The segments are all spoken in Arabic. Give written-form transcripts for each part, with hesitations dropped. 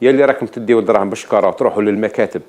يا اللي راكم تديو الدراهم بالشكاره وتروحوا للمكاتب.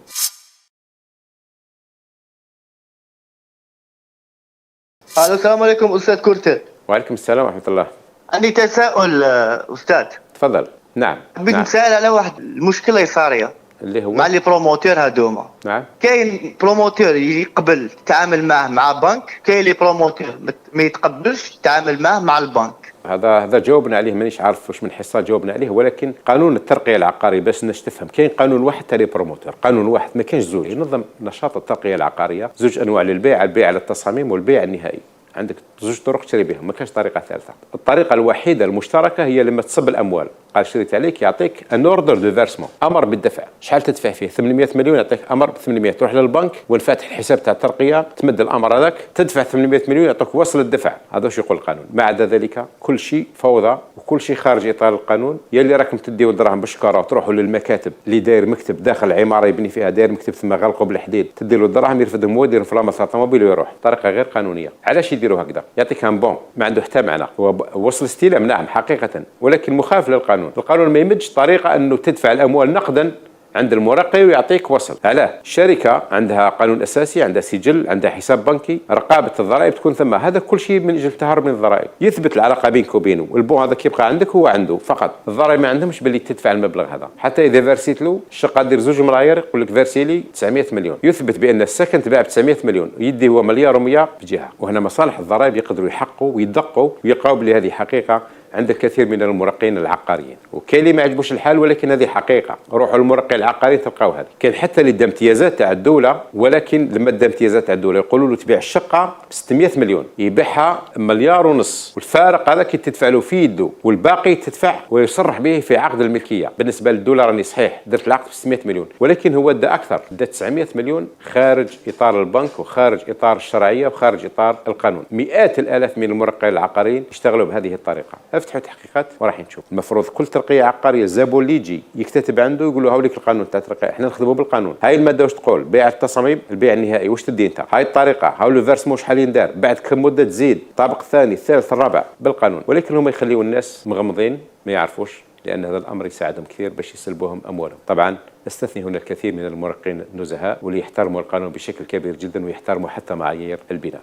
الو، السلام عليكم استاذ كورتي. وعليكم السلام ورحمه الله. عندي تساؤل استاذ. تفضل. نعم. حبيت نعم. نسأل على واحد المشكله صاريه اللي هو مع لي بروموتور هذوما. نعم. كاين بروموتور يقبل تتعامل معه مع بنك، كاين لي بروموتور ما يتقبلش تتعامل معه مع البنك. هذا جاوبنا عليه، مانيش عارف واش من حصه جاوبنا عليه، ولكن قانون الترقيه العقاري باش الناس تفهم، كاين قانون واحد تاع لي بروموتور، قانون واحد ما كاينش زوج. ينظم نشاط الترقيه العقاريه زوج انواع للبيع، البيع على التصاميم والبيع النهائي. عندك زوج طرق تشري بهم، ما كاينش طريقه ثالثه. الطريقه الوحيده المشتركه هي لما تصب الاموال، قال شريت عليك يعطيك ان اوردر دو فيرسمون، امر بالدفع. شحال تدفع فيه؟ 800 مليون، يعطيك امر ب 800. تروح للبنك وانفاتح الحساب تاع الترقيه، تمد الامر هذاك، تدفع 800 مليون، يعطيك وصل الدفع. هذا واش يقول القانون. ما عدا ذلك كل شيء فوضى وكل شيء خارج اطار القانون. يا اللي راكم تديو الدراهم بالشكاره وتروحوا للمكاتب، اللي داير مكتب داخل عماره يبني فيها، داير مكتب ثم غلقوا بالحديد، تديروا الدراهم يرفدهم هو، يدير فلامه الطوموبيل ويروح. طريقه غير قانونيه. علاش يديروا هكذا؟ يعطيك ان بون ما عنده حتى معنى. هو وصل استلام نعم حقيقه، ولكن مخالف للقانون. القانون ما يمدش طريقه انه تدفع الاموال نقدا عند المرقي ويعطيك وصل. علاه؟ الشركه عندها قانون اساسي، عندها سجل، عندها حساب بنكي، رقابه الضرائب تكون ثم. هذا كل شيء من اجل التهرب من الضرائب. يثبت العلاقه بينك وبينه، والبون هذا كيبقى عندك هو عنده فقط. الضرائب ما عندهمش باللي تدفع المبلغ هذا. حتى اذا فيرسيت له الشقه دير زوج ملايير يقول لك فيرسي لي 900 مليون، يثبت بان السكن تباع ب 900 مليون، يدي هو مليار و100 بجهه. وهنا مصالح الضرائب يقدروا يحققوا ويدقوا ويلقاو بلي هذه حقيقه عند الكثير من المرقين العقاريين. وكاين اللي ما يعجبوش الحال، ولكن هذه حقيقه. روحوا للمرقي العقاري تلقاو هذه. كاين حتى اللي دا امتيازات تاع الدوله، ولكن لما دا امتيازات تاع الدوله يقولوا له تبيع الشقه ب 600 مليون، يبيعها مليار ونص، والفارق هذا كي تدفع له في يده والباقي تدفع ويصرح به في عقد الملكيه. بالنسبه للدوله راني صحيح درت العقد ب 600 مليون، ولكن هو دا اكثر، دا 900 مليون خارج اطار البنك وخارج اطار الشرعيه وخارج اطار القانون. مئات الالاف من المرقين العقاريين يشتغلوا بهذه الطريقه. افتحوا تحقيقات وراح نشوف. المفروض كل ترقيه عقاريه الزبون اللي يجي يكتتب عنده يقول له هاوليك القانون تاع الترقيه، احنا نخدموا بالقانون. هاي الماده واش تقول؟ بيع التصاميم، البيع النهائي واش تدي انت، هاي الطريقه، هاو لو فيرسمون شحال يندار، بعد كم مده تزيد، الطابق الثاني الثالث الرابع بالقانون. ولكن هم يخليوا الناس مغمضين ما يعرفوش، لان هذا الامر يساعدهم كثير باش يسلبوهم اموالهم. طبعا استثني هنا الكثير من المرقين النزهاء واللي يحترموا القانون بشكل كبير جدا ويحترموا حتى معايير البناء.